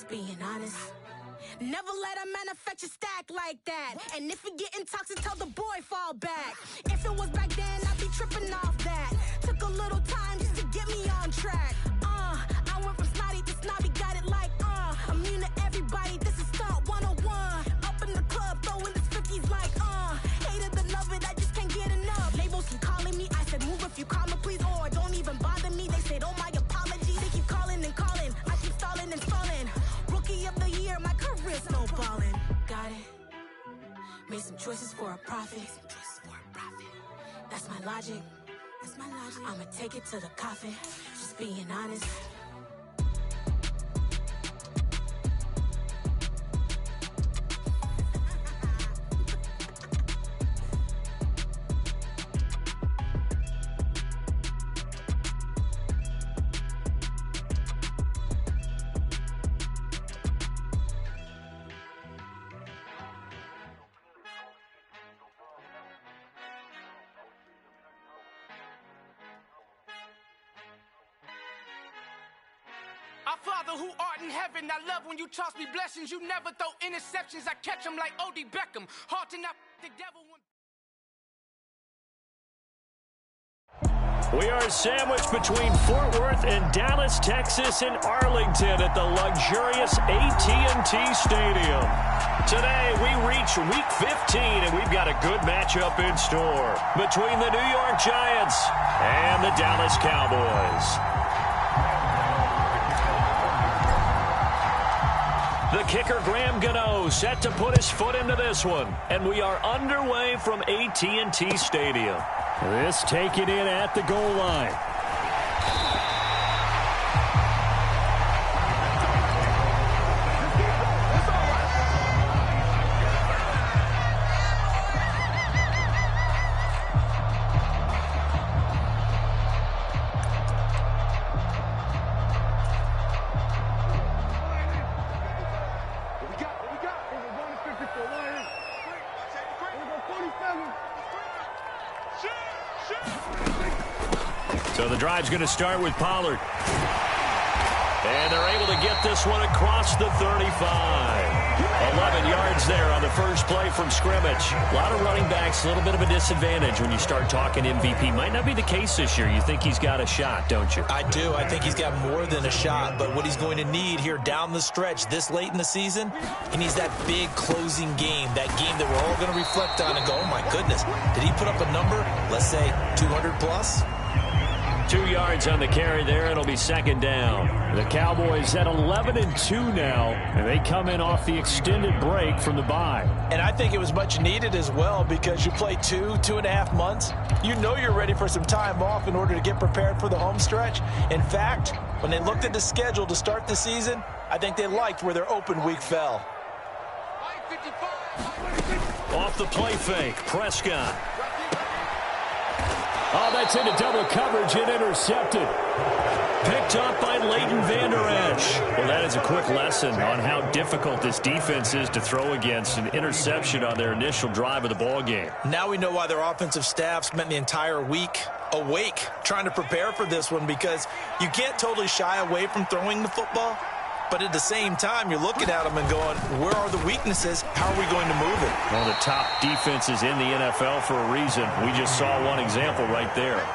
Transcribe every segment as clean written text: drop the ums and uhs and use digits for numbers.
just being honest. Never let a manufacture stack like that. And if it getting toxic, tell the boy fall back. If it was back then, I'd be tripping off that. Took a little time just to get me on track. I went from snotty to snobby, got it like, immune to everybody, this is stunt 101. Up in the club, throwing this 50s like, hated the love it, I just can't get enough. Labels keep calling me, I said move if you call me, please, or don't even bother me. They said, oh my apologies, they keep calling and calling. I keep stalling and stalling. Rookie of the year, my career snowballing. Got it. Made some choices for a profit. That's my logic. I'ma take it to the coffin. Just being honest. Our Father who art in heaven, I love when you toss me blessings. You never throw interceptions. I catch them like O.D. Beckham. Hard to not the devil when... We are sandwiched between Fort Worth and Dallas, Texas, and Arlington at the luxurious AT&T Stadium. Today, we reach Week 15, and we've got a good matchup in store between the New York Giants and the Dallas Cowboys. The kicker, Graham Gano, set to put his foot into this one. And we are underway from AT&T Stadium. This taken in at the goal line. So the drive's going to start with Pollard. And they're able to get this one across the 35. 11 yards there on the first play from scrimmage. A lot of running backs, a little bit of a disadvantage when you start talking MVP. Might not be the case this year. You think he's got a shot, don't you? I do. I think he's got more than a shot. But what he's going to need here down the stretch this late in the season, he needs that big closing game, that game that we're all going to reflect on and go, oh, my goodness, did he put up a number, let's say 200 plus? 2 yards on the carry there. It'll be second down. The Cowboys at 11-2 now, and they come in off the extended break from the bye. And I think it was much needed as well because you play 2.5 months. You know you're ready for some time off in order to get prepared for the home stretch. In fact, when they looked at the schedule to start the season, I think they liked where their open week fell. Off the play fake, Prescott. Oh, that's into double coverage and intercepted. Picked up by Leighton Vander Esch. Well, that is a quick lesson on how difficult this defense is to throw against. An interception on their initial drive of the ball game. Now we know why their offensive staff spent the entire week awake trying to prepare for this one, because you can't totally shy away from throwing the football. But at the same time, you're looking at them and going, where are the weaknesses? How are we going to move it? One of the top defenses in the NFL for a reason. We just saw one example right there.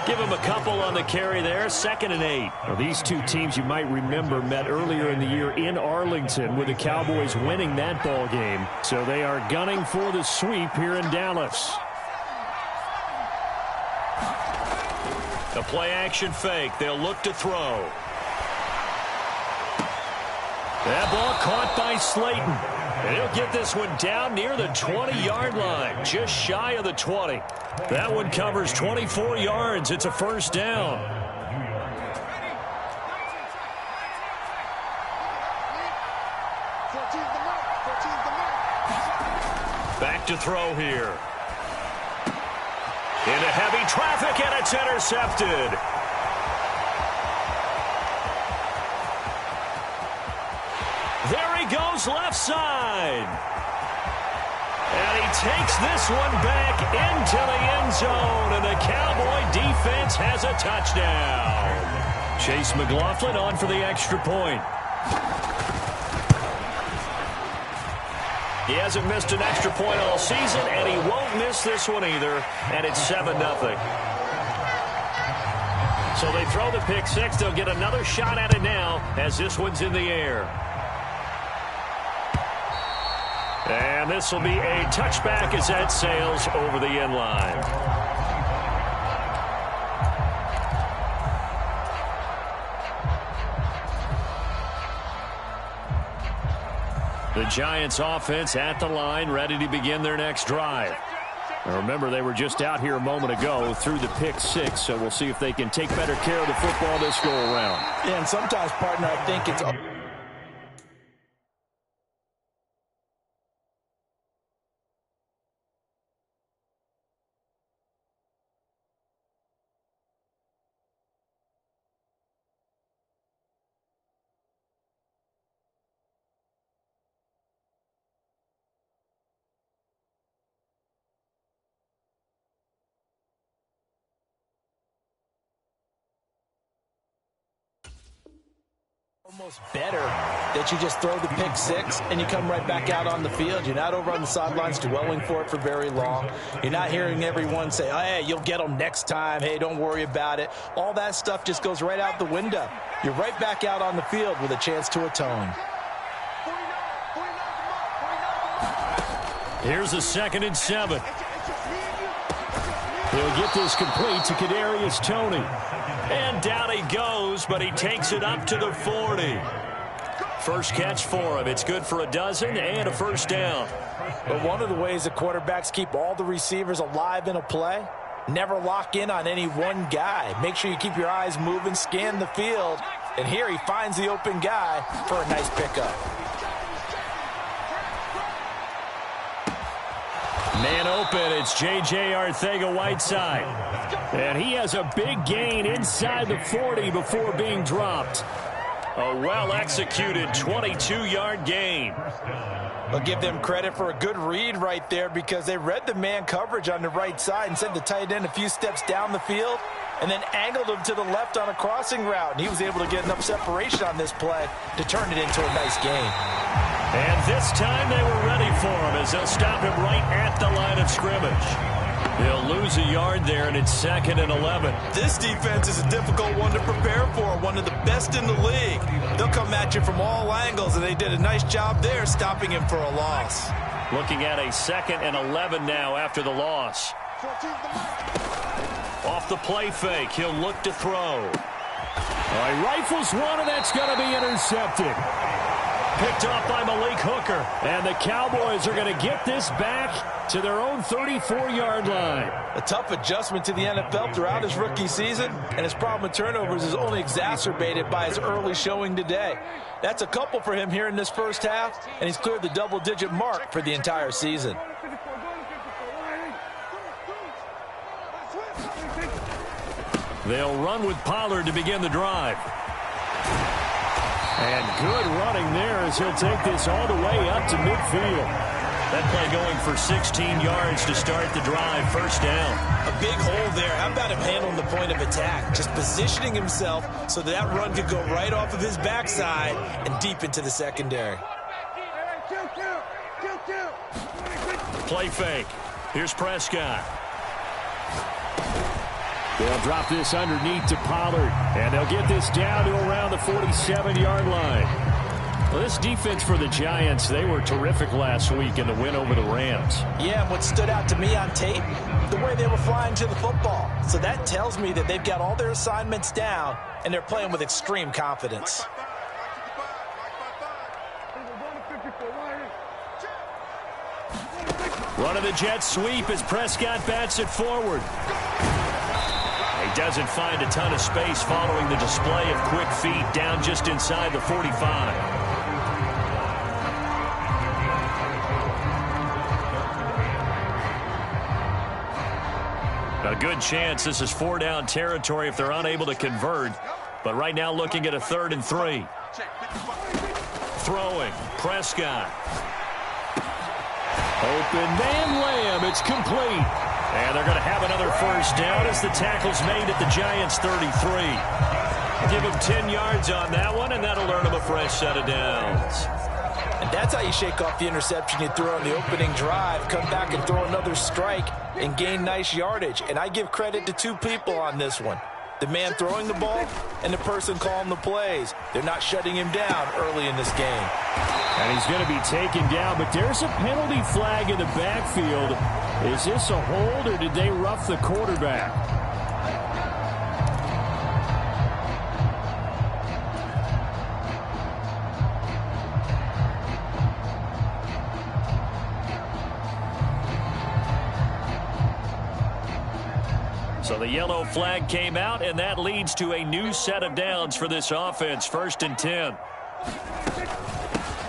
Give him a couple on the carry there. 2nd and 8. Well, these two teams you might remember met earlier in the year in Arlington with the Cowboys winning that ball game. So they are gunning for the sweep here in Dallas. The play action fake. They'll look to throw. That ball caught by Slayton. And he'll get this one down near the 20-yard line, just shy of the 20. That one covers 24 yards. It's a first down. Back to throw here. Into heavy traffic, and it's intercepted. There he goes left side. And he takes this one back into the end zone, and the Cowboy defense has a touchdown. Chase McLaughlin on for the extra point. He hasn't missed an extra point all season, and he won't miss this one either, and it's 7-0. So they throw the pick six. They'll get another shot at it now as this one's in the air. And this will be a touchback as that sails over the end line. The Giants offense at the line, ready to begin their next drive. Now remember, they were just out here a moment ago through the pick six, so we'll see if they can take better care of the football this go around. Yeah, and sometimes, partner, I think it's almost better that you just throw the pick six and you come right back out on the field. You're not over on the sidelines dwelling for it for very long. You're not hearing everyone say, oh, hey, you'll get them next time. Hey, don't worry about it. All that stuff just goes right out the window. You're right back out on the field with a chance to atone. Here's a 2nd and 7. He'll get this complete to Kadarius Toney. And down he goes, but he takes it up to the 40. First catch for him. It's good for a dozen and a first down. But one of the ways the quarterbacks keep all the receivers alive in a play, never lock in on any one guy. Make sure you keep your eyes moving, scan the field. And here he finds the open guy for a nice pickup. Man open, it's J.J. Arcega-Whiteside. And he has a big gain inside the 40 before being dropped. A well-executed 22-yard gain. I'll give them credit for a good read right there because they read the man coverage on the right side and sent the tight end a few steps down the field and then angled him to the left on a crossing route. And he was able to get enough separation on this play to turn it into a nice gain. And this time they were ready for him as they'll stop him right at the line of scrimmage. They'll lose a yard there, and it's 2nd and 11. This defense is a difficult one to prepare for, one of the best in the league. They'll come at you from all angles, and they did a nice job there stopping him for a loss. Looking at a 2nd and 11 now after the loss. Off the play fake, he'll look to throw. All right, rifles one, and that's going to be intercepted. Picked off by Malik Hooker. And the Cowboys are going to get this back to their own 34-yard line. A tough adjustment to the NFL throughout his rookie season, and his problem with turnovers is only exacerbated by his early showing today. That's a couple for him here in this first half, and he's cleared the double-digit mark for the entire season. They'll run with Pollard to begin the drive. And good running there as he'll take this all the way up to midfield. That play going for 16 yards to start the drive. First down. A big hole there. How about him handling the point of attack? Just positioning himself so that run could go right off of his backside and deep into the secondary. Play fake. Here's Prescott. They'll drop this underneath to Pollard, and they'll get this down to around the 47-yard line. Well, this defense for the Giants, they were terrific last week in the win over the Rams. Yeah, and what stood out to me on tape, the way they were flying to the football. So that tells me that they've got all their assignments down, and they're playing with extreme confidence. Running the jet sweep as Prescott bats it forward. He doesn't find a ton of space following the display of quick feet down just inside the 45. A good chance this is 4-down territory if they're unable to convert. But right now looking at a 3rd and 3. Throwing. Prescott. Open man Lamb. It's complete. And they're going to have another first down as the tackle's made at the Giants' 33. Give him 10 yards on that one, and that'll earn him a fresh set of downs. And that's how you shake off the interception you threw on the opening drive, come back and throw another strike and gain nice yardage. And I give credit to two people on this one. The man throwing the ball and the person calling the plays. They're not shutting him down early in this game. And he's going to be taken down, but there's a penalty flag in the backfield. Is this a hold or did they rough the quarterback? So the yellow flag came out, and that leads to a new set of downs for this offense. 1st and 10.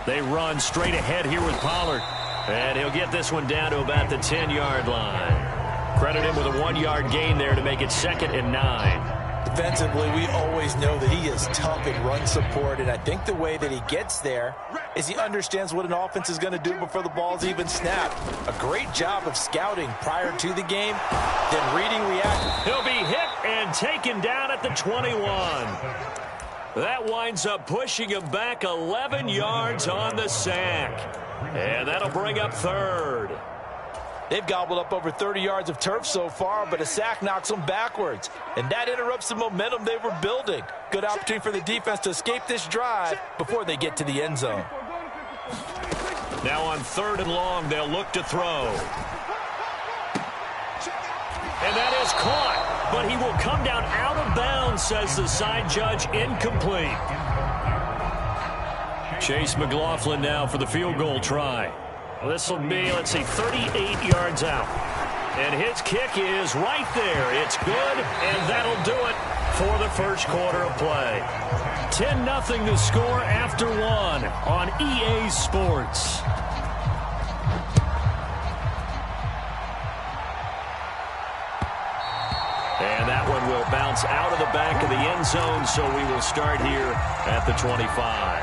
They run straight ahead here with Pollard. And he'll get this one down to about the 10-yard line. Credit him with a 1-yard gain there to make it 2nd and 9. Defensively, we always know that he is tough in run support, and I think the way that he gets there is he understands what an offense is going to do before the ball's even snapped. A great job of scouting prior to the game, then reading, reacting. He'll be hit and taken down at the 21. That winds up pushing him back 11 yards on the sack. And that'll bring up 3rd. They've gobbled up over 30 yards of turf so far, but a sack knocks them backwards. And that interrupts the momentum they were building. Good opportunity for the defense to escape this drive before they get to the end zone. Now on 3rd and long, they'll look to throw. And that is caught, but he will come down out of bounds, says the side judge, incomplete. Chase McLaughlin now for the field goal try. Well, this will be, 38 yards out. And his kick is right there. It's good, and that'll do it for the first quarter of play. 10-0 the score after 1 on EA Sports. And that one will bounce out of the back of the end zone, so we will start here at the 25.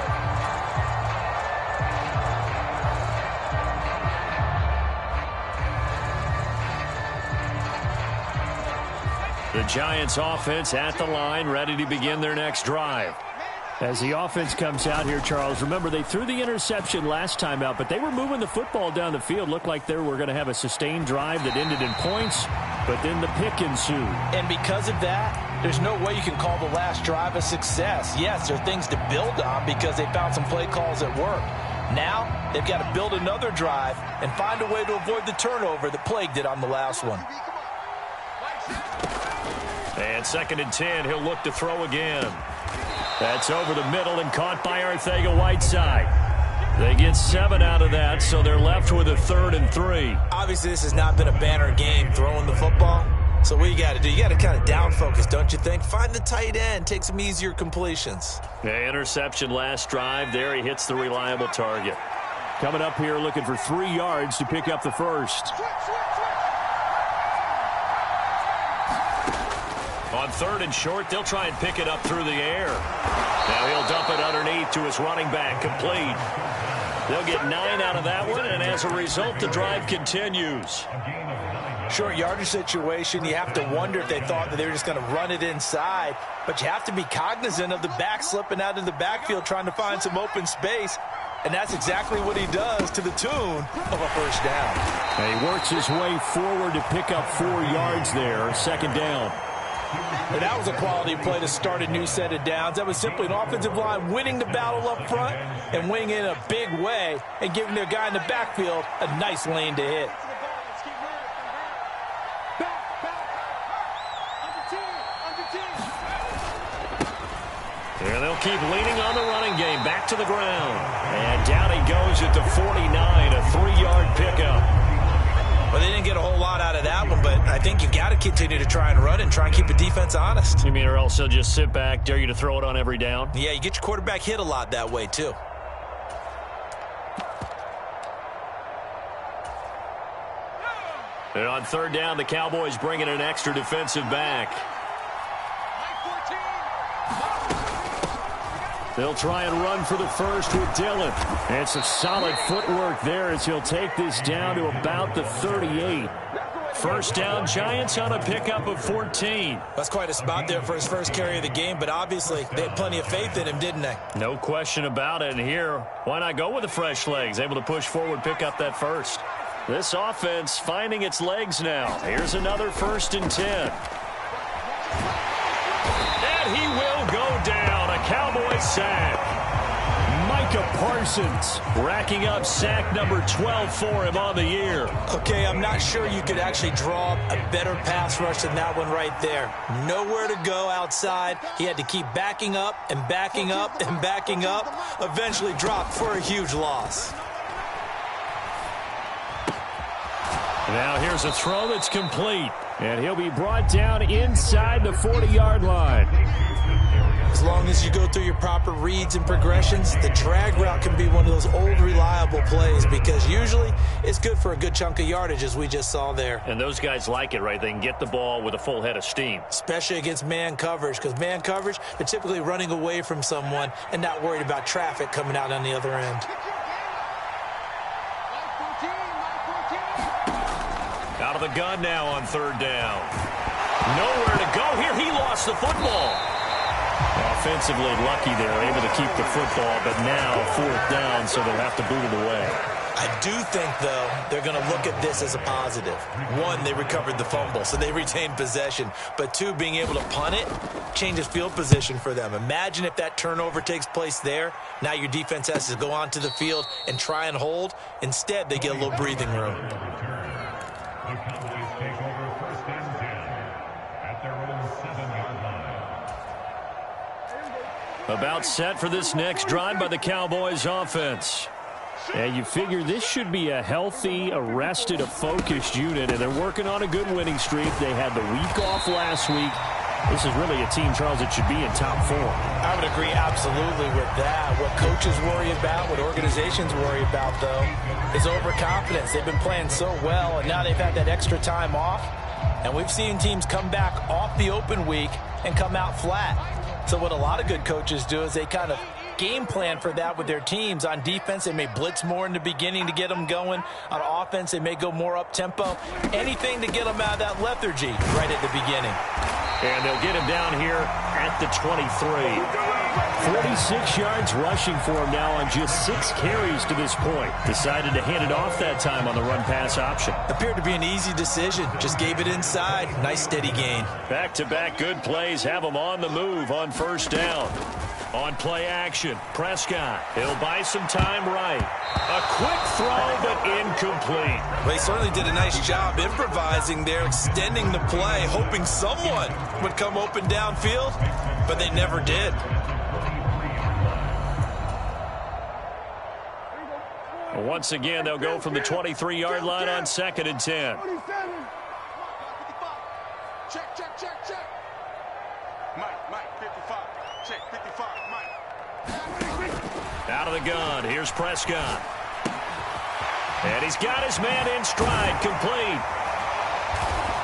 The Giants offense at the line, ready to begin their next drive. As the offense comes out here, Charles, remember they threw the interception last time out, but they were moving the football down the field. Looked like they were going to have a sustained drive that ended in points, but then the pick ensued. And because of that, there's no way you can call the last drive a success. Yes, there are things to build on because they found some play calls that work. Now, they've got to build another drive and find a way to avoid the turnover that plagued it on the last one. And 2nd and 10, he'll look to throw again. That's over the middle and caught by Arcega-Whiteside. They get 7 out of that, so they're left with a 3rd and 3. Obviously, this has not been a banner game throwing the football. So what you got to do, you got to kind of down focus, don't you think? Find the tight end, take some easier completions. Yeah, interception last drive. There he hits the reliable target. Coming up here looking for 3 yards to pick up the first. On 3rd and short, they'll try and pick it up through the air. Now he'll dump it underneath to his running back, complete. They'll get 9 out of that one, and as a result, the drive continues. Short yardage situation, you have to wonder if they thought that they were just going to run it inside, but you have to be cognizant of the back slipping out of the backfield trying to find some open space, and that's exactly what he does to the tune of a first down. And he works his way forward to pick up 4 yards there, 2nd down. And that was a quality play to start a new set of downs. That was simply an offensive line winning the battle up front and winning in a big way and giving their guy in the backfield a nice lane to hit. And they'll keep leaning on the running game. Back to the ground. And down he goes at the 49, a 3-yard pickup. Well, they didn't get a whole lot out of that one, but I think you got to continue to try and run and try and keep the defense honest. You mean or else they'll just sit back, dare you to throw it on every down? Yeah, you get your quarterback hit a lot that way, too. And on 3rd down, the Cowboys bring in an extra defensive back. They'll try and run for the first with Dillon. And some solid footwork there as he'll take this down to about the 38. First down, Giants on a pickup of 14. That's quite a spot there for his first carry of the game, but obviously they had plenty of faith in him, didn't they? No question about it. And here, why not go with the fresh legs? Able to push forward, pick up that first. This offense finding its legs now. Here's another 1st and 10. And he will go down. A Cowboys sack. Micah Parsons racking up sack number 12 for him on the year. Okay, I'm not sure you could actually draw a better pass rush than that one right there. Nowhere to go outside. He had to keep backing up and backing up and backing up. Eventually dropped for a huge loss. Now here's a throw that's complete. And he'll be brought down inside the 40-yard line. As long as you go through your proper reads and progressions, the drag route can be one of those old reliable plays because usually it's good for a good chunk of yardage, as we just saw there. And those guys like it, right? They can get the ball with a full head of steam. Especially against man coverage, because man coverage, they're typically running away from someone and not worried about traffic coming out on the other end. Out of the gun now on 3rd down. Nowhere to go here. He lost the football. Offensively lucky there, able to keep the football, but now 4th down, so they'll have to boot it away. I do think, though, they're going to look at this as a positive. 1, they recovered the fumble, so they retained possession. But 2, being able to punt it changes field position for them. Imagine if that turnover takes place there. Now your defense has to go onto the field and try and hold. Instead, they get a little breathing room. The Cowboys take over 1st and 10 at their own 7-yard line. About set for this next drive by the Cowboys offense. And you figure this should be a healthy, a rested, a focused unit, and they're working on a good winning streak. They had the week off last week. This is really a team, Charles, that should be in top form. I would agree absolutely with that. What coaches worry about, what organizations worry about, though, is overconfidence. They've been playing so well, and now they've had that extra time off. And we've seen teams come back off the open week and come out flat. So what a lot of good coaches do is they kind of game plan for that with their teams. On defense, they may blitz more in the beginning to get them going. On offense, they may go more up-tempo. Anything to get them out of that lethargy right at the beginning. And they'll get him down here at the 23. 46 yards rushing for him now on just 6 carries to this point. Decided to hand it off that time on the run-pass option. Appeared to be an easy decision. Just gave it inside. Nice steady gain. Back-to-back good plays have him on the move on 1st down. On play action, Prescott. He'll buy some time right. A quick throw, but incomplete. Well, he certainly did a nice job improvising there, extending the play, hoping someone would come open downfield, but they never did. Once again, they'll go from the 23-yard line on 2nd and 10. Check, check, check, check. Mike, 55. Check, 55, Mike. Out of the gun, here's Prescott. And he's got his man in stride, complete.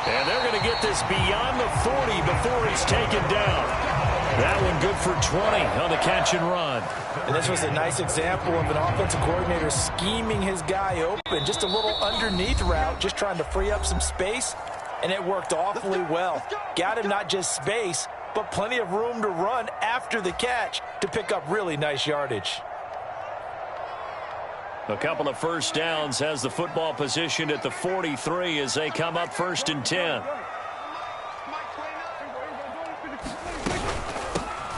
And they're going to get this beyond the 40 before he's taken down. That one good for 20 on the catch and run. And this was a nice example of an offensive coordinator scheming his guy open. Just a little underneath route, just trying to free up some space. And it worked awfully well. Got him not just space, but plenty of room to run after the catch to pick up really nice yardage. A couple of 1st downs has the football positioned at the 43 as they come up 1st and 10.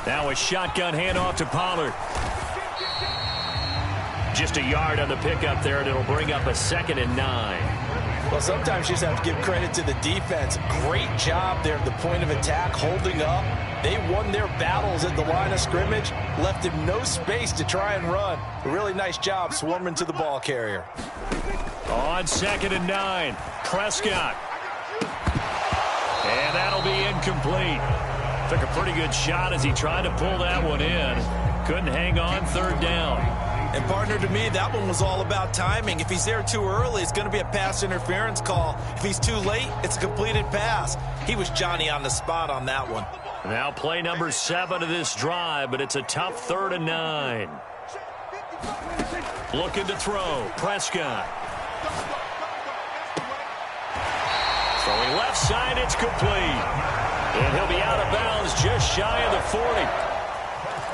Now a shotgun handoff to Pollard. Just a yard on the pickup there, and it'll bring up a 2nd and 9. Well, sometimes you just have to give credit to the defense. Great job there at the point of attack, holding up. They won their battles at the line of scrimmage, left him no space to try and run. A really nice job swarming to the ball carrier. On 2nd and 9, Prescott. And that'll be incomplete. Took a pretty good shot as he tried to pull that one in. Couldn't hang on 3rd down. And partner, to me, that one was all about timing. If he's there too early, it's going to be a pass interference call. If he's too late, it's a completed pass. He was Johnny on the spot on that one. Now play number 7 of this drive, but it's a tough 3rd and 9. Looking to throw, Prescott. Throwing left side, it's complete. And he'll be out of bounds just shy of the 40.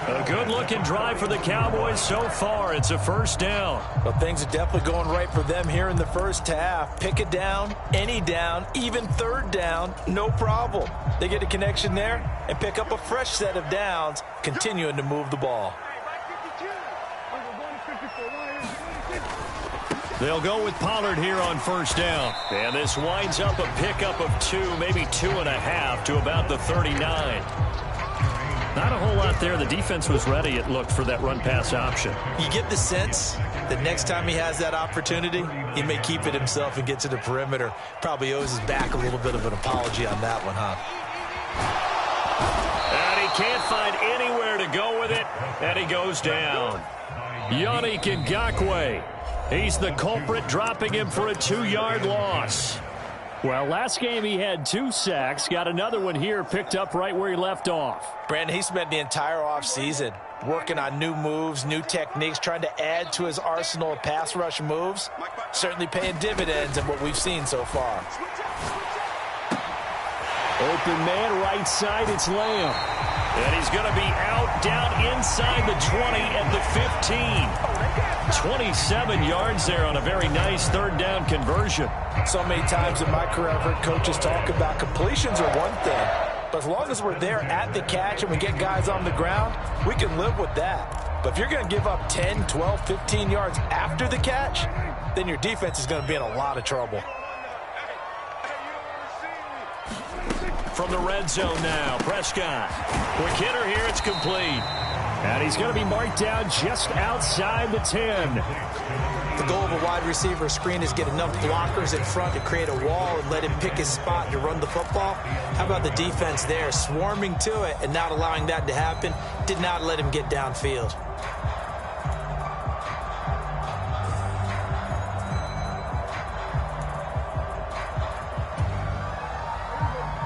A good-looking drive for the Cowboys so far. It's a first down. Well, things are definitely going right for them here in the first half. Pick it down, any down, even third down, no problem. They get a connection there and pick up a fresh set of downs, continuing to move the ball. They'll go with Pollard here on first down. And this winds up a pickup of 2, maybe 2.5 to about the 39. Not a whole lot there. The defense was ready, it looked, for that run-pass option. You get the sense that next time he has that opportunity, he may keep it himself and get to the perimeter. Probably owes his back a little bit of an apology on that one, huh? And he can't find anywhere to go with it, and he goes down. Yannick Ngakoue. He's the culprit, dropping him for a 2-yard loss. Well, last game he had 2 sacks. Got another one here, picked up right where he left off. Brandon, he spent the entire offseason working on new moves, new techniques, trying to add to his arsenal of pass rush moves. Certainly paying dividends in what we've seen so far. Open man, right side, it's Lamb. And he's going to be out, down inside the 20 at the 15. 27 yards there on a very nice third down conversion. So many times in my career, I've heard coaches talk about completions are one thing, but as long as we're there at the catch and we get guys on the ground, we can live with that. But if you're going to give up 10, 12, 15 yards after the catch, then your defense is going to be in a lot of trouble. From the red zone now, Prescott. Quick hitter here, it's complete. And he's going to be marked down just outside the 10. The goal of a wide receiver screen is get enough blockers in front to create a wall and let him pick his spot to run the football. How about the defense there, swarming to it and not allowing that to happen? Did not let him get downfield.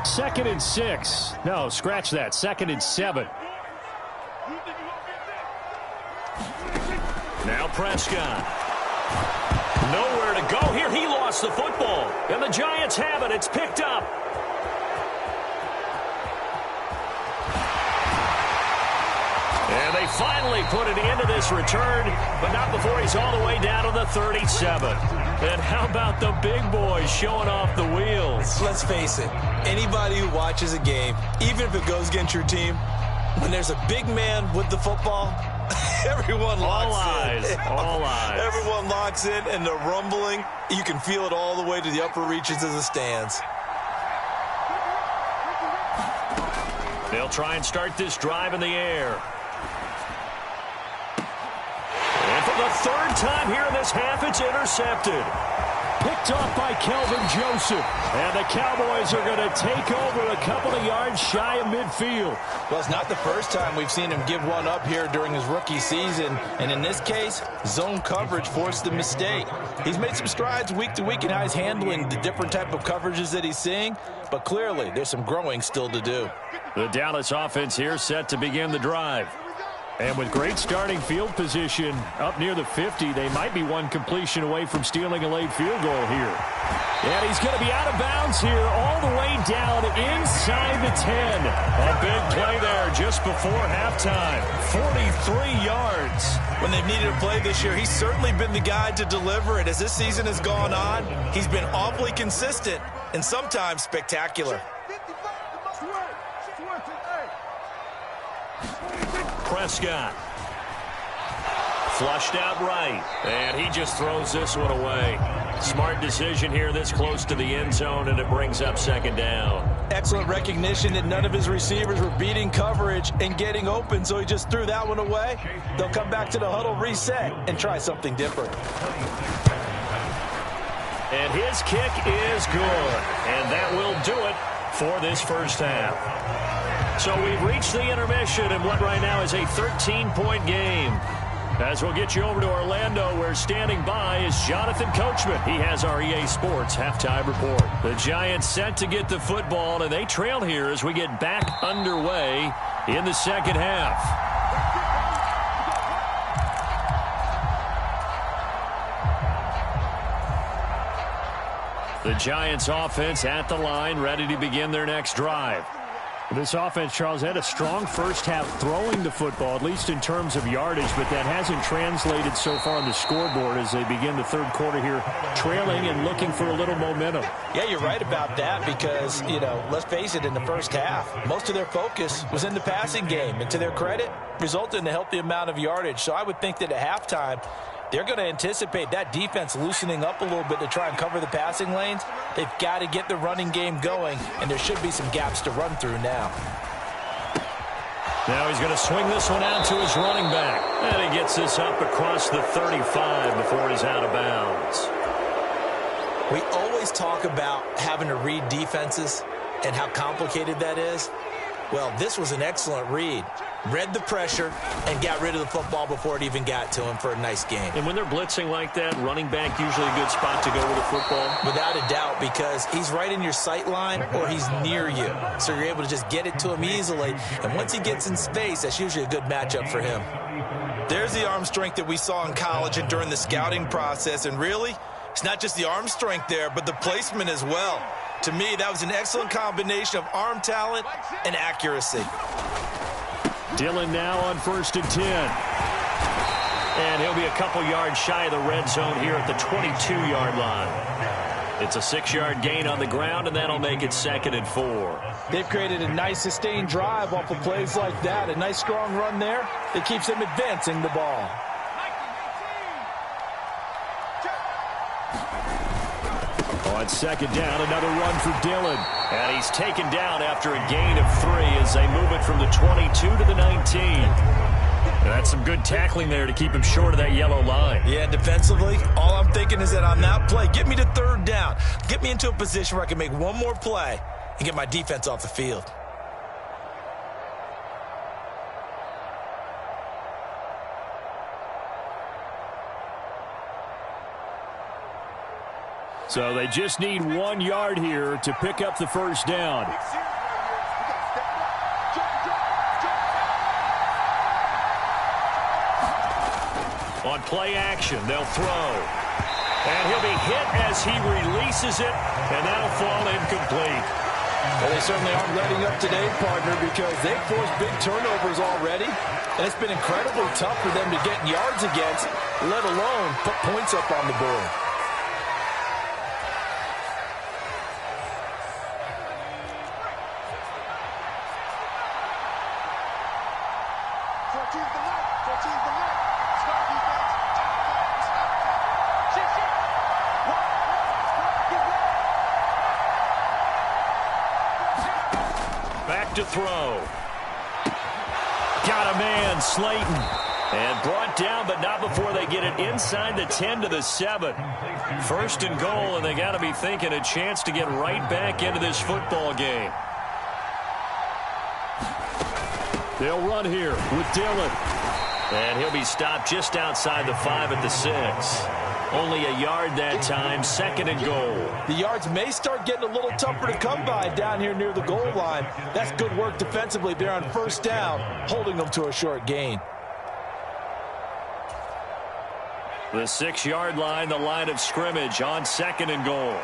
Second and 6. No, scratch that. Second and 7. Now Prescott. Nowhere to go here. He lost the football. And the Giants have it. It's picked up. And they finally put an end to this return, but not before he's all the way down to the 37. And how about the big boys showing off the wheels? Let's face it, anybody who watches a game, even if it goes against your team, when there's a big man with the football, everyone locks in. All eyes. Everyone locks in, and the rumbling, you can feel it all the way to the upper reaches of the stands. They'll try and start this drive in the air. And for the third time here in this half, it's intercepted. Picked off by Kelvin Joseph. And the Cowboys are going to take over a couple of yards shy of midfield. Well, it's not the first time we've seen him give one up here during his rookie season. And in this case, zone coverage forced the mistake. He's made some strides week to week in how he's handling the different type of coverages that he's seeing. But clearly, there's some growing still to do. The Dallas offense here set to begin the drive. And with great starting field position up near the 50, they might be one completion away from stealing a late field goal here. And he's going to be out of bounds here all the way down inside the 10. A big play there just before halftime. 43 yards. When they've needed a play this year, he's certainly been the guy to deliver it. As this season has gone on, he's been awfully consistent and sometimes spectacular. Prescott. Flushed out right. And he just throws this one away. Smart decision here this close to the end zone, and it brings up second down. Excellent recognition that none of his receivers were beating coverage and getting open, so he just threw that one away. They'll come back to the huddle, reset, and try something different. And his kick is good. And that will do it for this first half. So we've reached the intermission in what right now is a 13-point game. As we'll get you over to Orlando, where standing by is Jonathan Coachman. He has our EA Sports halftime report. The Giants set to get the football, and they trail here as we get back underway in the second half. The Giants offense at the line, ready to begin their next drive. This offense, Charles, had a strong first half throwing the football, at least in terms of yardage, but that hasn't translated so far on the scoreboard as they begin the third quarter here, trailing and looking for a little momentum. Yeah, you're right about that because, let's face it, in the first half, most of their focus was in the passing game, and to their credit, resulted in a healthy amount of yardage. So I would think that at halftime, they're going to anticipate that defense loosening up a little bit to try and cover the passing lanes. They've got to get the running game going, and there should be some gaps to run through now. Now he's going to swing this one out to his running back. And he gets this up across the 35 before he's out of bounds. We always talk about having to read defenses and how complicated that is. Well, this was an excellent read. Read the pressure and got rid of the football before it even got to him for a nice game. And when they're blitzing like that, running back usually a good spot to go with the football? Without a doubt, because he's right in your sight line or he's near you. So you're able to just get it to him easily. And once he gets in space, that's usually a good matchup for him. There's the arm strength that we saw in college and during the scouting process. And really, it's not just the arm strength there, but the placement as well. To me, that was an excellent combination of arm talent and accuracy. Dillon now on 1st and 10. And he'll be a couple yards shy of the red zone here at the 22-yard line. It's a 6-yard gain on the ground, and that'll make it 2nd and 4. They've created a nice sustained drive off of plays like that. A nice strong run there that keeps them advancing the ball. On 2nd down, another run for Dillon. And he's taken down after a gain of 3 as they move it from the 22 to the 19. And that's some good tackling there to keep him short of that yellow line. Yeah, defensively, all I'm thinking is that on that play, get me to 3rd down. Get me into a position where I can make one more play and get my defense off the field. So they just need 1 yard here to pick up the first down. On play action, they'll throw. And he'll be hit as he releases it, and that'll fall incomplete. Well, they certainly aren't letting up today, partner, because they've forced big turnovers already. And it's been incredibly tough for them to get yards against, let alone put points up on the board. Back to throw. Got a man, Slayton. And brought down, but not before they get it inside the 10 to the 7. 1st and goal, and they got to be thinking a chance to get right back into this football game. They'll run here with Dillon. And he'll be stopped just outside the 5 at the 6. Only a yard that time, 2nd and goal. The yards may start getting a little tougher to come by down here near the goal line. That's good work defensively there on 1st down, holding them to a short gain. The 6-yard line, the line of scrimmage on 2nd and goal.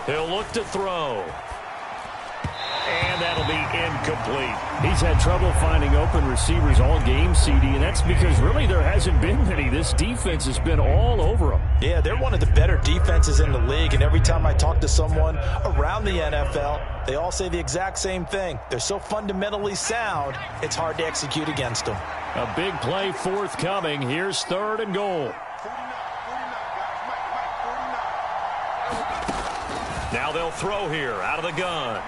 He'll look to throw. And that'll be incomplete. He's had trouble finding open receivers all game, CD, and that's because really there hasn't been many. This defense has been all over them. Yeah, they're one of the better defenses in the league, and every time I talk to someone around the NFL, they all say the exact same thing. They're so fundamentally sound, it's hard to execute against them. A big play forthcoming. Here's 3rd and goal. Now they'll throw here out of the gun.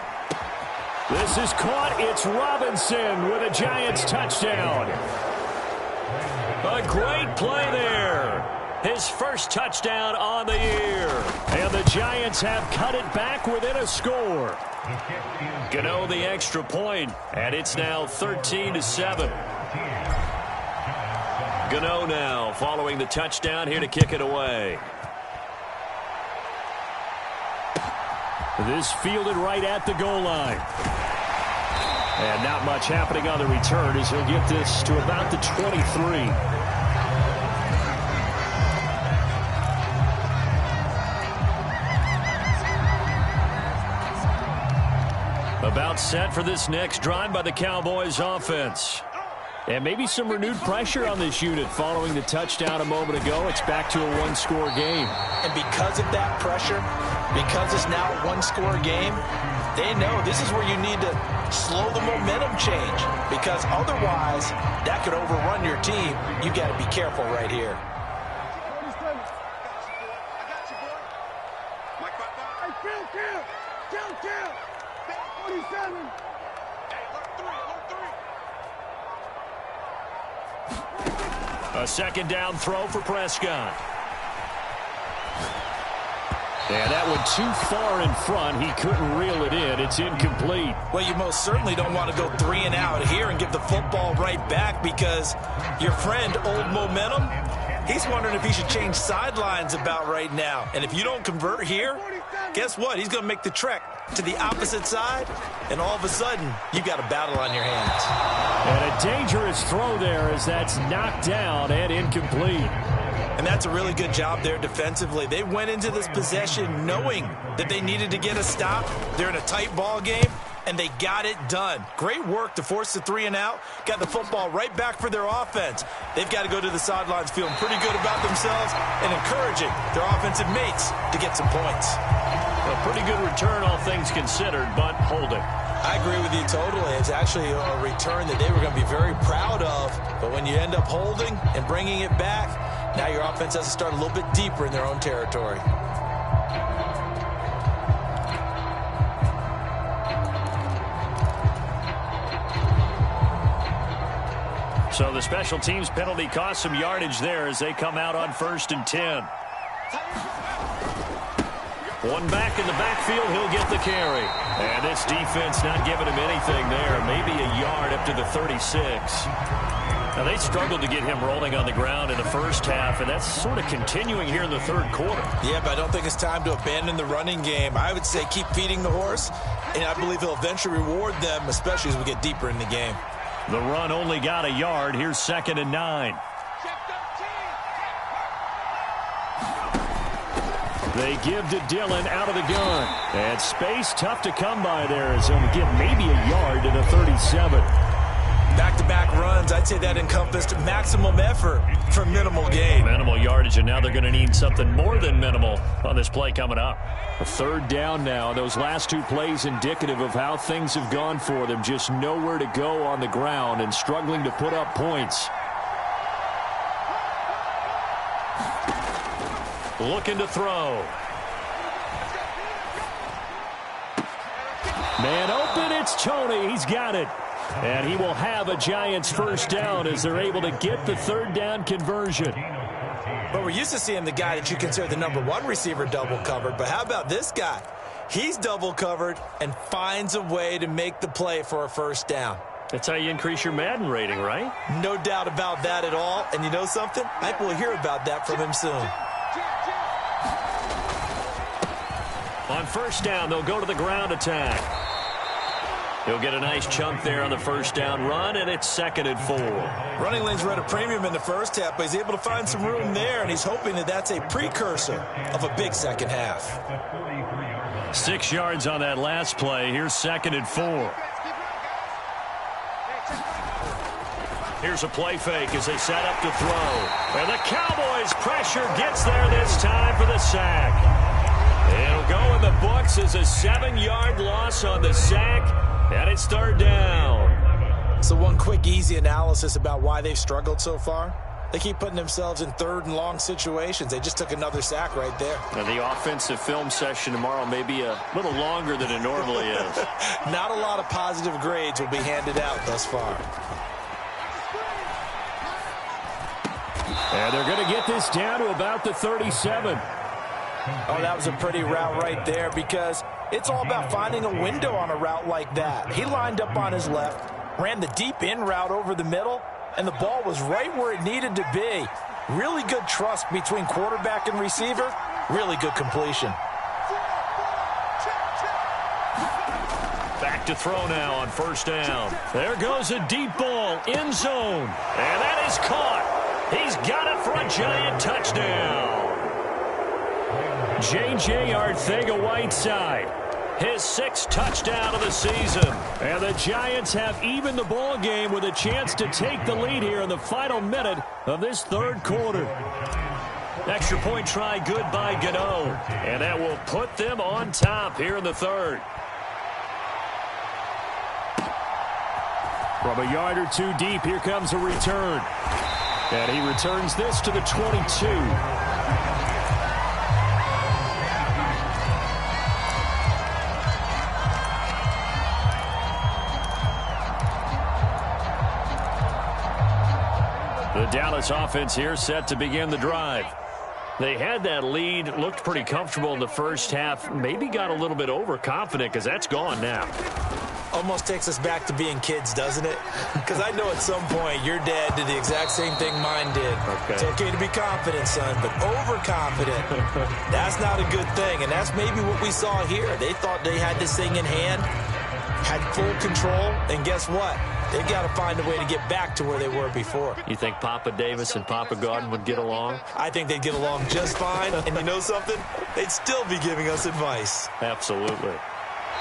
This is caught. It's Robinson with a Giants touchdown. A great play there. His first touchdown on the year. And the Giants have cut it back within a score. Gano the extra point, and it's now 13 to 7. Gano now following the touchdown here to kick it away. This fielded right at the goal line. And not much happening on the return as he'll get this to about the 23. About set for this next drive by the Cowboys offense. And maybe some renewed pressure on this unit following the touchdown a moment ago. It's back to a one-score game. And because of that pressure, because it's now a one-score game, they know this is where you need to slow the momentum change, because otherwise that could overrun your team. You got to be careful right here. A second down throw for Prescott. And that one too far in front. He couldn't reel it in. It's incomplete. Well, you most certainly don't want to go 3 and out here and give the football right back, because your friend, Old Momentum, he's wondering if he should change sidelines about right now. And if you don't convert here, guess what? He's going to make the trek to the opposite side, and all of a sudden, you've got a battle on your hands. And a dangerous throw there as that's knocked down and incomplete. And that's a really good job there defensively. They went into this possession knowing that they needed to get a stop. They're in a tight ball game, and they got it done. Great work to force the 3 and out. Got the football right back for their offense. They've got to go to the sidelines feeling pretty good about themselves and encouraging their offensive mates to get some points. A pretty good return, all things considered, but holding. I agree with you totally. It's actually a return that they were going to be very proud of. But when you end up holding and bringing it back, now your offense has to start a little bit deeper in their own territory. So the special teams penalty cost some yardage there as they come out on 1st and 10. One back in the backfield, he'll get the carry. And this defense not giving him anything there. Maybe a yard up to the 36. Now, they struggled to get him rolling on the ground in the first half, and that's sort of continuing here in the third quarter. Yeah, but I don't think it's time to abandon the running game. I would say keep feeding the horse, and I believe he'll eventually reward them, especially as we get deeper in the game. The run only got a yard. Here's 2nd and 9. They give to Dillon out of the gun. And space tough to come by there as he'll get maybe a yard to the 37. Back-to-back runs, I'd say that encompassed maximum effort for minimal gain. Minimal yardage, and now they're going to need something more than minimal on this play coming up. A 3rd down now. Those last 2 plays indicative of how things have gone for them. Just nowhere to go on the ground and struggling to put up points. Looking to throw. Man open, it's Tony. He's got it. And he will have a Giants 1st down as they're able to get the 3rd down conversion. But we're used to seeing the guy that you consider the #1 receiver double covered. But how about this guy? He's double covered and finds a way to make the play for a 1st down. That's how you increase your Madden rating, right? No doubt about that at all. And you know something? I think we'll hear about that from him soon. On 1st down, they'll go to the ground attack. He'll get a nice chunk there on the 1st down run, and it's 2nd and 4. Running lanes were at a premium in the first half, but he's able to find some room there, and he's hoping that that's a precursor of a big second half. 6 yards on that last play. Here's 2nd and 4. Here's a play fake as they set up to throw. And the Cowboys' pressure gets there this time for the sack. It'll go in the books as a 7-yard loss on the sack, and it's 3rd down. So one quick, easy analysis about why they've struggled so far. They keep putting themselves in 3rd and long situations. They just took another sack right there. Now, the offensive film session tomorrow may be a little longer than it normally is. Not a lot of positive grades will be handed out thus far. And they're going to get this down to about the 37. Oh, that was a pretty route right there, because it's all about finding a window on a route like that. He lined up on his left, ran the deep in route over the middle, and the ball was right where it needed to be. Really good trust between quarterback and receiver. Really good completion. Back to throw now on 1st down. There goes a deep ball, end zone. And that is caught. He's got it for a Giant touchdown. J.J. Arthega-Whiteside. his 6th touchdown of the season. And the Giants have evened the ball game with a chance to take the lead here in the final minute of this third quarter. Extra point try good by Gano. And that will put them on top here in the third. From a yard or two deep, here comes a return. And he returns this to the 22. The Dallas offense here set to begin the drive. They had that lead, looked pretty comfortable in the first half, maybe got a little bit overconfident because that's gone now. Almost takes us back to being kids, doesn't it? Because I know at some point your dad did the exact same thing mine did. Okay. It's okay to be confident, son, but overconfident, that's not a good thing. And that's maybe what we saw here. They thought they had this thing in hand, had full control, and guess what? They got to find a way to get back to where they were before. You think Papa Davis and Papa Gordon would get along? I think they'd get along just fine. And you know something? They'd still be giving us advice. Absolutely.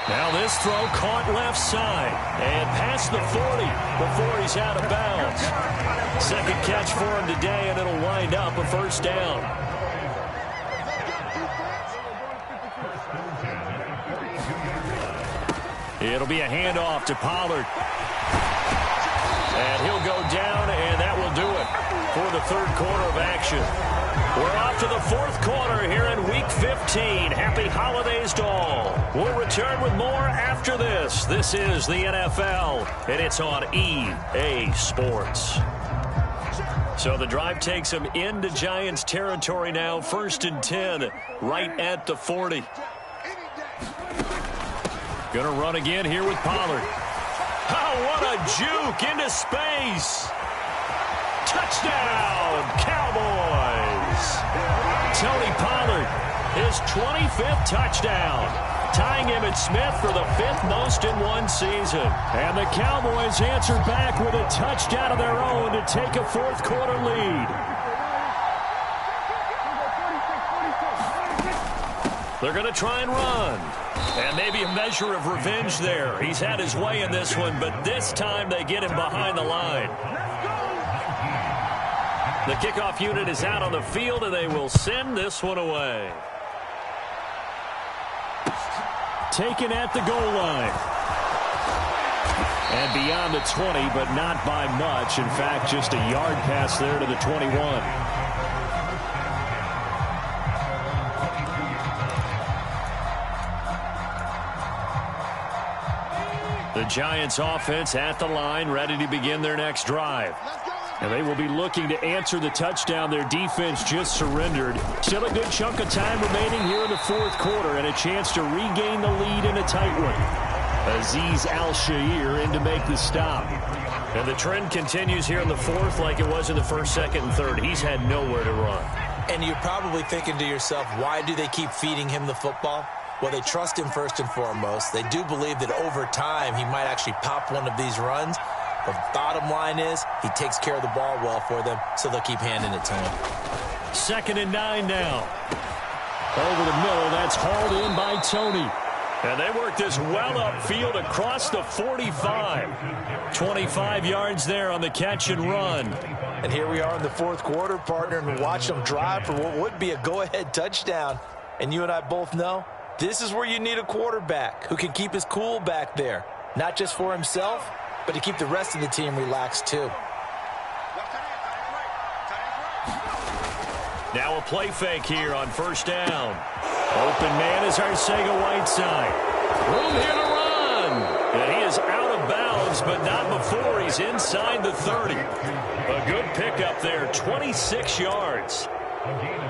Now this throw caught left side and past the 40 before he's out of bounds. Second catch for him today, and it'll wind up a first down. It'll be a handoff to Pollard. And he'll go down, and that will do it for the third quarter of action. We're off to the fourth quarter here in Week 15. Happy holidays to all. We'll return with more after this. This is the NFL, and it's on EA Sports. So the drive takes them into Giants territory now. 1st and 10, right at the 40. Going to run again here with Pollard. Oh, what a juke into space. Touchdown, Cowboys. Tony Pollard, his 25th touchdown, tying him at Smith for the 5th most in one season. And the Cowboys answer back with a touchdown of their own to take a fourth quarter lead. They're going to try and run. And maybe a measure of revenge there. He's had his way in this one, but this time they get him behind the line. The kickoff unit is out on the field, and they will send this one away. Taken at the goal line. And beyond the 20, but not by much. In fact, just a yard pass there to the 21. The Giants offense at the line, ready to begin their next drive. And they will be looking to answer the touchdown their defense just surrendered. Still a good chunk of time remaining here in the fourth quarter and a chance to regain the lead in a tight one. Azeez Al-Shaair in to make the stop. And the trend continues here in the fourth like it was in the first, second, and third. He's had nowhere to run. And you're probably thinking to yourself, why do they keep feeding him the football? Well, they trust him first and foremost. They do believe that over time he might actually pop one of these runs. But bottom line is he takes care of the ball well for them, so they'll keep handing it to him. 2nd and 9 now. Over the middle, that's hauled in by Tony. And they work this well upfield across the 45. 25 yards there on the catch and run. And here we are in the fourth quarter, partner, and watch them drive for what would be a go-ahead touchdown. And you and I both know this is where you need a quarterback who can keep his cool back there. Not just for himself, but to keep the rest of the team relaxed too. Now a play fake here on first down. Open man is Arcega-Whiteside. Room here to run. And he is out of bounds, but not before he's inside the 30. A good pickup there, 26 yards.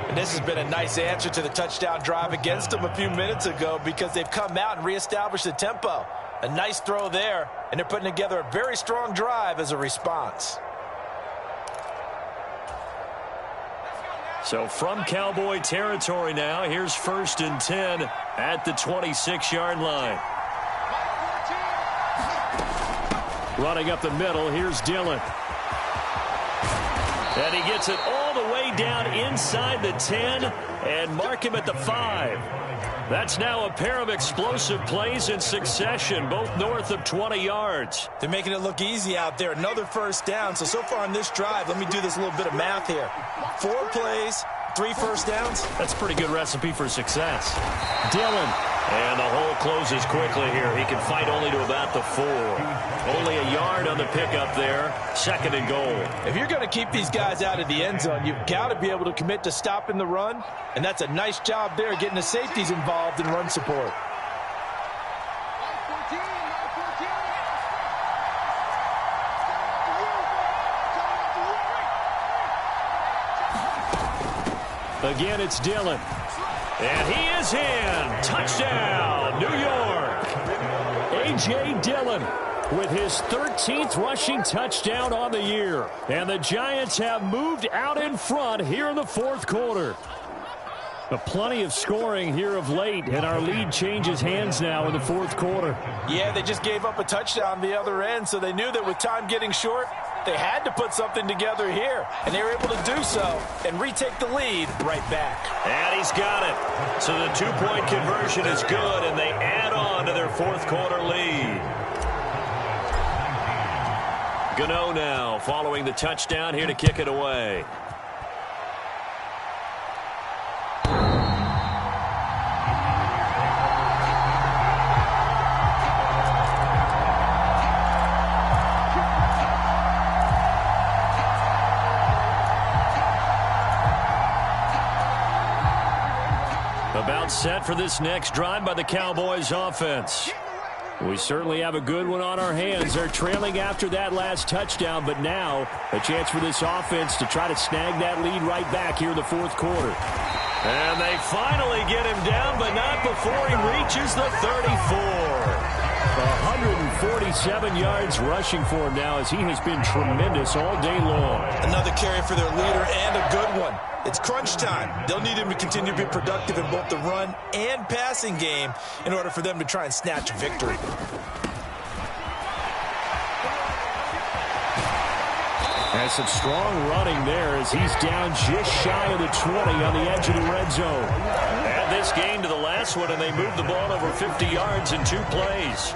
And this has been a nice answer to the touchdown drive against them a few minutes ago because they've come out and reestablished the tempo. A nice throw there, and they're putting together a very strong drive as a response. So from Cowboy territory now, here's 1st and 10 at the 26-yard line. Running up the middle, here's Dillon. And he gets it all the way way down inside the 10 and mark him at the 5. That's now a pair of explosive plays in succession, both north of 20 yards. They're making it look easy out there. Another first down. So far on this drive, let me do this little bit of math here. 4 plays, 3 first downs. That's a pretty good recipe for success. Dillon. And the hole closes quickly here. He can fight only to about the 4. Only a yard on the pickup there. 2nd and goal. If you're going to keep these guys out of the end zone, you've got to be able to commit to stopping the run. And that's a nice job there, getting the safeties involved in run support. Again, it's Dillon. And he is in. Touchdown, New York. A.J. Dillon with his 13th rushing touchdown on the year. And the Giants have moved out in front here in the 4th quarter. Plenty of scoring here of late, and our lead changes hands now in the 4th quarter. Yeah, they just gave up a touchdown the other end, so they knew that with time getting short, they had to put something together here, and they were able to do so and retake the lead right back. And he's got it. So the 2-point conversion is good, and they add on to their 4th quarter lead. Gano now following the touchdown here to kick it away. About set for this next drive by the Cowboys offense. We certainly have a good one on our hands. They're trailing after that last touchdown, but now a chance for this offense to try to snag that lead right back here in the 4th quarter. And they finally get him down, but not before he reaches the 34. 147 yards rushing for him now as he has been tremendous all day long. Another carry for their leader and a good one. It's crunch time. They'll need him to continue to be productive in both the run and passing game in order for them to try and snatch victory. Has some strong running there as he's down just shy of the 20 on the edge of the red zone. Add this game to the last one, and they moved the ball over 50 yards in 2 plays.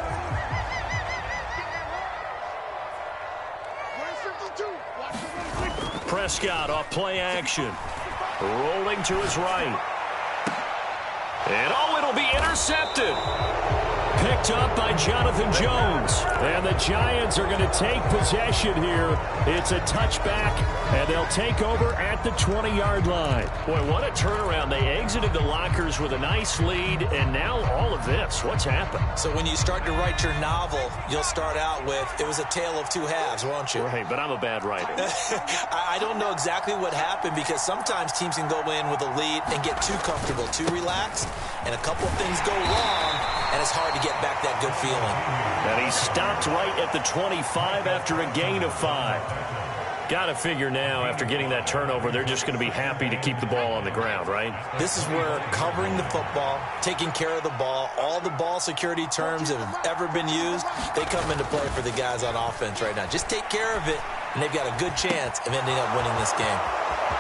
Prescott off play action. Rolling to his right. And it'll be intercepted. Picked up by Jonathan Jones. And the Giants are going to take possession here. It's a touchback, and they'll take over at the 20-yard line. Boy, what a turnaround. They exited the lockers with a nice lead, and now all of this. What's happened? So when you start to write your novel, you'll start out with, it was a tale of 2 halves, won't you? Right, but I'm a bad writer. I don't know exactly what happened because sometimes teams can go in with a lead and get too comfortable, too relaxed, and a couple of things go wrong, and it's hard to get back that good feeling. And he stopped right at the 25 after a gain of 5. Got to figure now, after getting that turnover, they're just going to be happy to keep the ball on the ground, right? This is where covering the football, taking care of the ball, all the ball security terms that have ever been used, they come into play for the guys on offense right now. Just take care of it, and they've got a good chance of ending up winning this game.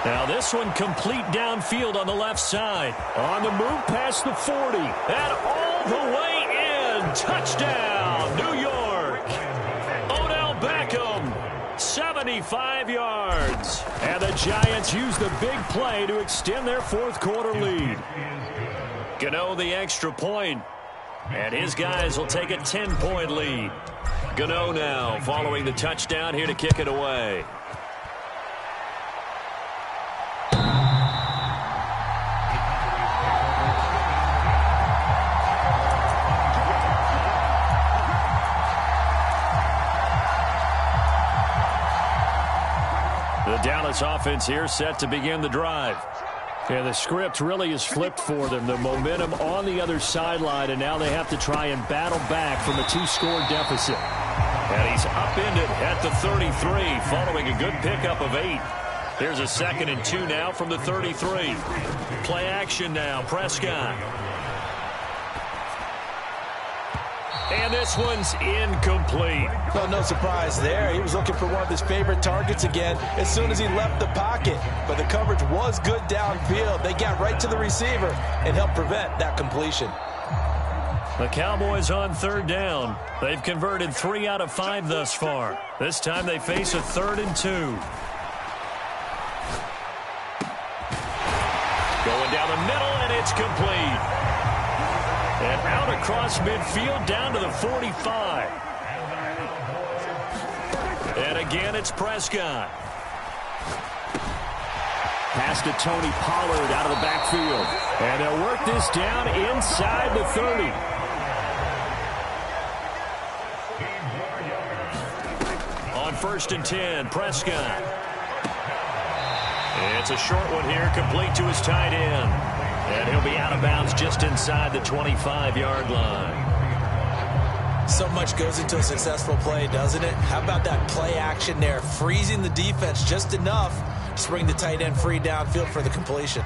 Now this one complete downfield on the left side. On the move past the 40. And all the way in. Touchdown, New York. Odell Beckham, 75 yards. And the Giants use the big play to extend their 4th quarter lead. Gano the extra point. And his guys will take a 10-point lead. Gano now following the touchdown here to kick it away. The Dallas offense here set to begin the drive. Yeah, the script really is flipped for them. The momentum on the other sideline, and now they have to try and battle back from a 2-score deficit. And he's upended at the 33 following a good pickup of 8. Here's a 2nd and 2 now from the 33. Play action now, Prescott. And this one's incomplete. Well, no surprise there. He was looking for one of his favorite targets again as soon as he left the pocket. But the coverage was good downfield. They got right to the receiver and helped prevent that completion. The Cowboys on third down. They've converted 3 out of 5 thus far. This time they face a 3rd and 2. Going down the middle, and it's complete. And out across midfield down to the 45. And again, it's Prescott. Pass to Tony Pollard out of the backfield. And they'll work this down inside the 30. On 1st and 10, Prescott. It's a short one here, complete to his tight end. And he'll be out of bounds just inside the 25-yard line. So much goes into a successful play, doesn't it? How about that play action there, freezing the defense just enough to bring the tight end free downfield for the completion.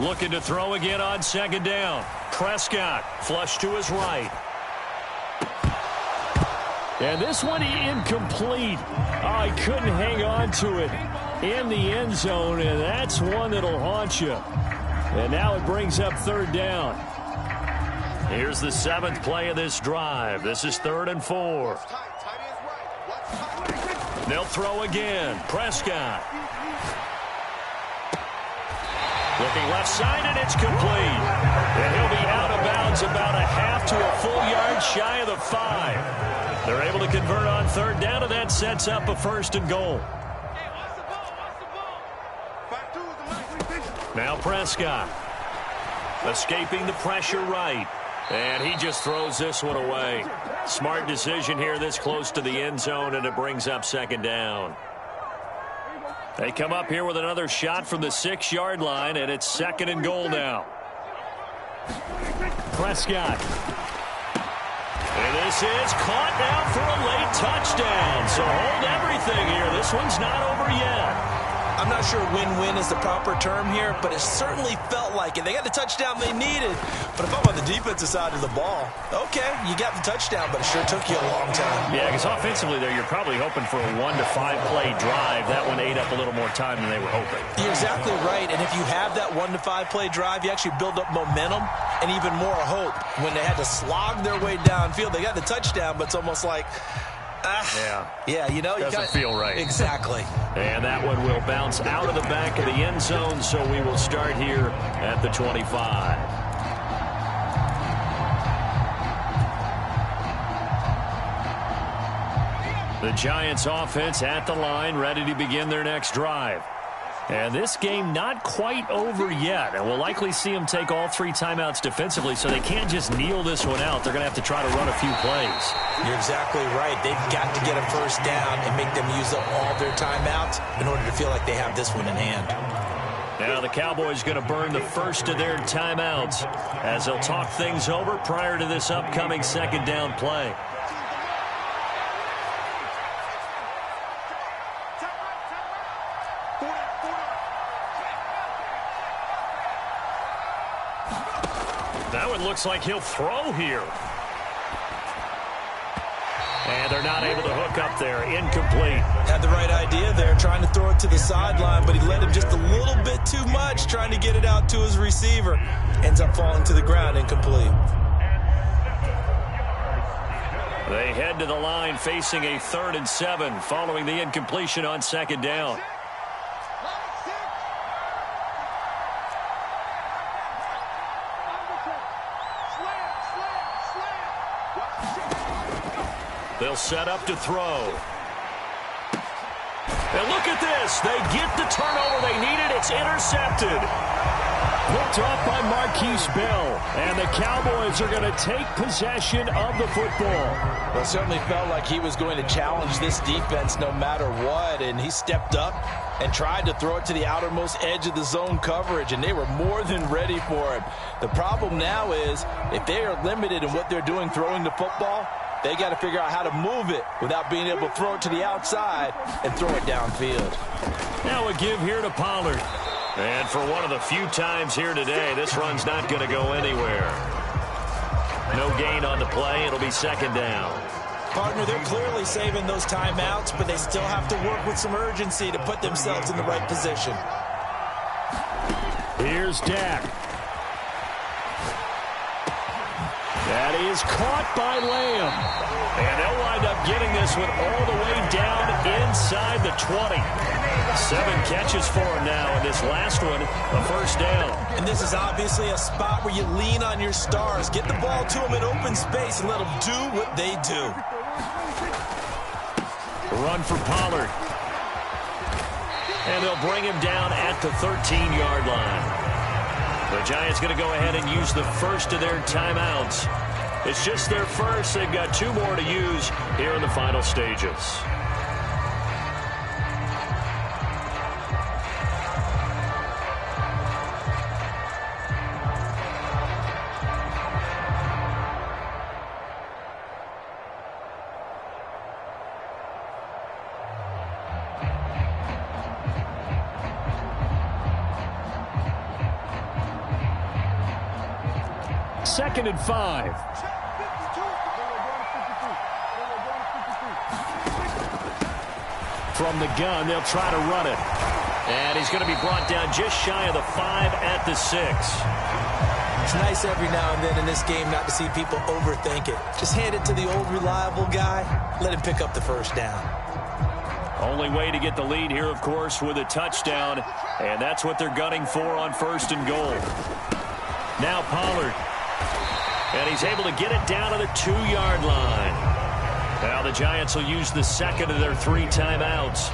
Looking to throw again on 2nd down. Prescott flush to his right. And this one incomplete. Oh, he couldn't hang on to it in the end zone, and that's one that'll haunt you. And now it brings up 3rd down. Here's the 7th play of this drive. This is 3rd and 4. They'll throw again. Prescott. Looking left side, and it's complete. And he'll be out of bounds about a half to a full yard shy of the 5. They're able to convert on 3rd down, and that sets up a 1st and goal. Now Prescott. Escaping the pressure right. And he just throws this one away. Smart decision here this close to the end zone, and it brings up 2nd down. They come up here with another shot from the 6-yard line, and it's 2nd and goal now. Prescott. And this is caught now for a late touchdown. So hold everything here. This one's not over yet. I'm not sure win-win is the proper term here, but it certainly felt like it. They got the touchdown they needed. But if I'm on the defensive side of the ball, okay, you got the touchdown, but it sure took you a long time. Yeah, because offensively there, you're probably hoping for a 1 to 5 play drive. That one ate up a little more time than they were hoping. You're exactly right. And if you have that 1 to 5 play drive, you actually build up momentum and even more hope. When they had to slog their way downfield, they got the touchdown, but it's almost like, yeah, you know, doesn't feel right. Exactly. And that one will bounce out of the back of the end zone, so we will start here at the 25. The Giants offense at the line, ready to begin their next drive. And this game not quite over yet. And we'll likely see them take all 3 timeouts defensively, so they can't just kneel this one out. They're going to have to try to run a few plays. You're exactly right. They've got to get a first down and make them use up all their timeouts in order to feel like they have this one in hand. Now the Cowboys going to burn the first of their timeouts as they'll talk things over prior to this upcoming 2nd down play. That one looks like he'll throw here. And they're not able to hook up there. Incomplete. Had the right idea there, trying to throw it to the sideline, but he led him just a little bit too much, trying to get it out to his receiver. Ends up falling to the ground, incomplete. They head to the line facing a 3rd and 7 following the incompletion on 2nd down. They'll set up to throw. And look at this. They get the turnover they needed. It's intercepted. Picked off by Marquise Bell. And the Cowboys are going to take possession of the football. Well, it certainly felt like he was going to challenge this defense no matter what. And he stepped up and tried to throw it to the outermost edge of the zone coverage. And they were more than ready for him. The problem now is if they are limited in what they're doing throwing the football, they got to figure out how to move it without being able to throw it to the outside and throw it downfield. Now a give here to Pollard. And for one of the few times here today, this run's not going to go anywhere. No gain on the play. It'll be second down. Partner, they're clearly saving those timeouts, but they still have to work with some urgency to put themselves in the right position. Here's Dak. That is caught by Lamb. And they'll wind up getting this one all the way down inside the 20. 7 catches for him now, and this last one, a first down. And this is obviously a spot where you lean on your stars. Get the ball to them in open space and let them do what they do. Run for Pollard. And they'll bring him down at the 13-yard line. The Giants going to go ahead and use the first of their timeouts. It's just their first. They've got 2 more to use here in the final stages. Second and 5. From the gun, they'll try to run it. And he's going to be brought down just shy of the 5 at the 6. It's nice every now and then in this game not to see people overthink it. Just hand it to the old reliable guy. Let him pick up the first down. Only way to get the lead here, of course, with a touchdown. And that's what they're gunning for on 1st and goal. Now Pollard. And he's able to get it down to the 2-yard line. Now the Giants will use the second of their 3 timeouts.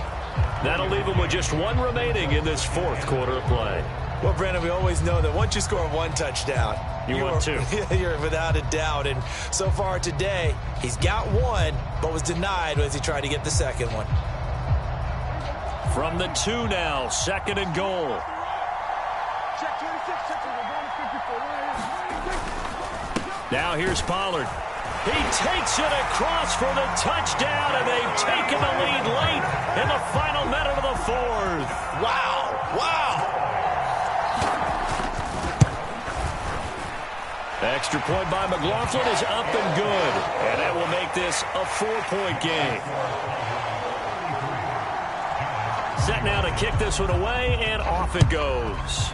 That'll leave them with just 1 remaining in this 4th quarter of play. Well, Brandon, we always know that once you score 1 touchdown, you want 2. You're without a doubt. And so far today, he's got 1, but was denied as he tried to get the second one. From the 2 now, 2nd and goal. Now here's Pollard. He takes it across for the touchdown, and they've taken the lead late in the final minute of the 4th. Wow, wow. Extra point by McLaughlin is up and good, and that will make this a 4-point game. Set now to kick this one away, and off it goes.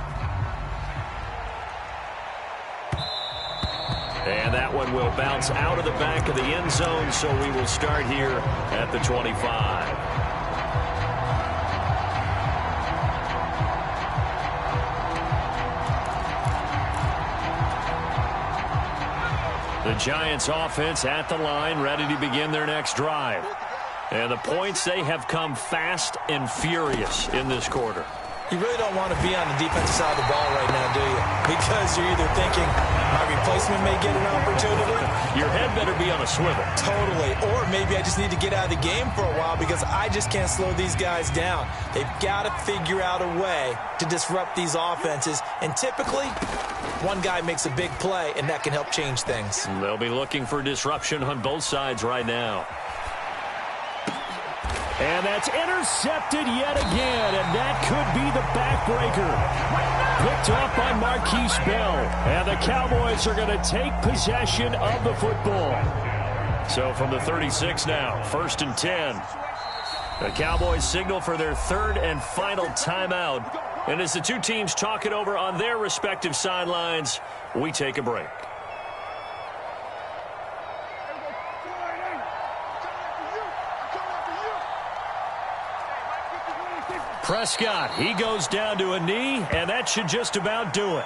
And that one will bounce out of the back of the end zone, so we will start here at the 25. The Giants offense at the line, ready to begin their next drive. And the points, they have come fast and furious in this quarter. You really don't want to be on the defensive side of the ball right now, do you? Because you're either thinking, my replacement may get an opportunity. Your head better be on a swivel. Totally. Or maybe I just need to get out of the game for a while because I just can't slow these guys down. They've got to figure out a way to disrupt these offenses. And typically, one guy makes a big play, and that can help change things. They'll be looking for disruption on both sides right now. And that's intercepted yet again, and that could be the backbreaker. Picked off by Marquise Bell, and the Cowboys are going to take possession of the football. So from the 36 now, 1st and 10. The Cowboys signal for their 3rd and final timeout. And as the 2 teams talk it over on their respective sidelines, we take a break. Prescott, he goes down to a knee, and that should just about do it.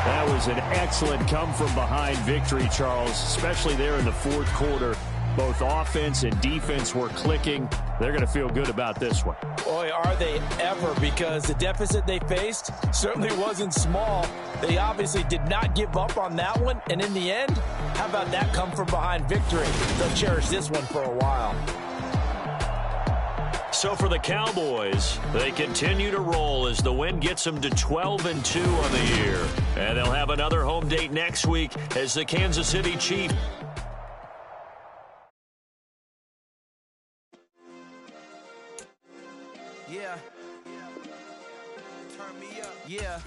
That was an excellent come-from-behind victory, Charles, especially there in the 4th quarter. Both offense and defense were clicking. They're going to feel good about this one. Boy, are they ever, because the deficit they faced certainly wasn't small. They obviously did not give up on that one, and in the end, how about that come-from-behind victory? They'll cherish this one for a while. So for the Cowboys, they continue to roll as the win gets them to 12-2 on the year. And they'll have another home date next week as the Kansas City Chiefs. Yeah. Turn me up. Yeah.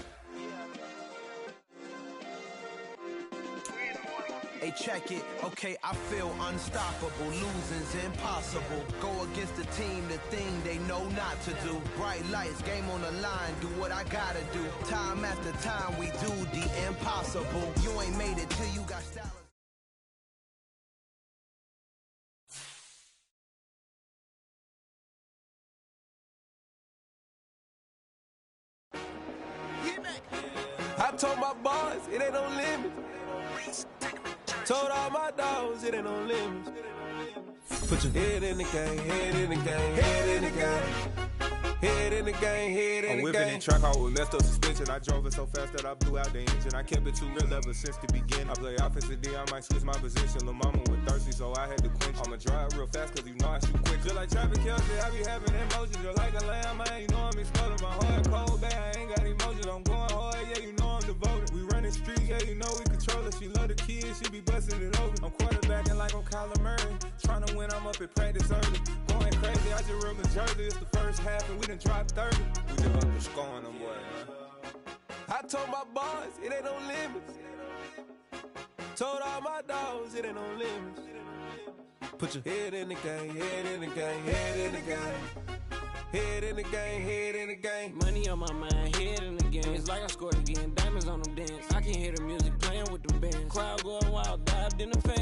Hey, check it. Okay, I feel unstoppable. Losing's impossible. Go against the team, the thing they know not to do. Bright lights, game on the line. Do what I gotta do. Time after time, we do the impossible. You ain't made it till you got style. I told my boys, it ain't no limits. Told all my dogs, it ain't no limits. Put your head in the game, head in the game, head in the game. Head in the game, head in the game. I'm whipping the track out with messed up suspension. I drove it so fast that I blew out the engine. I kept it too real ever since the beginning. I play offensive D, I might switch my position. Lil' mama was thirsty, so I had to quench. I'ma drive real fast, cause you know I shoot quick. Just like Travis Kelce, I be having emotions. Just like a lamb, man, you know I'm exploding. My heart cold, bad, I ain't got emotions. I'm going hard, yeah, you know I'm devoted. We running streets, yeah, you know we control it. She love the kids, she be busting it over. I'm quarterbacking like I'm Kyler Murray. Trying to win, I'm up at practice early. Going crazy, I just real the jersey. It's the first half and we done dropped 30. We just up to scoring them, boy, man. I told my boys, it ain't no limits. Told all my dogs, it ain't no limits. Put your head in the game, head in the game, head in the game. Head in the game, head in the game. Money on my mind, head in the game. It's like I scored again, diamonds on them dance. I can hear the music playing with the bands. Crowd going wild, dived in the face.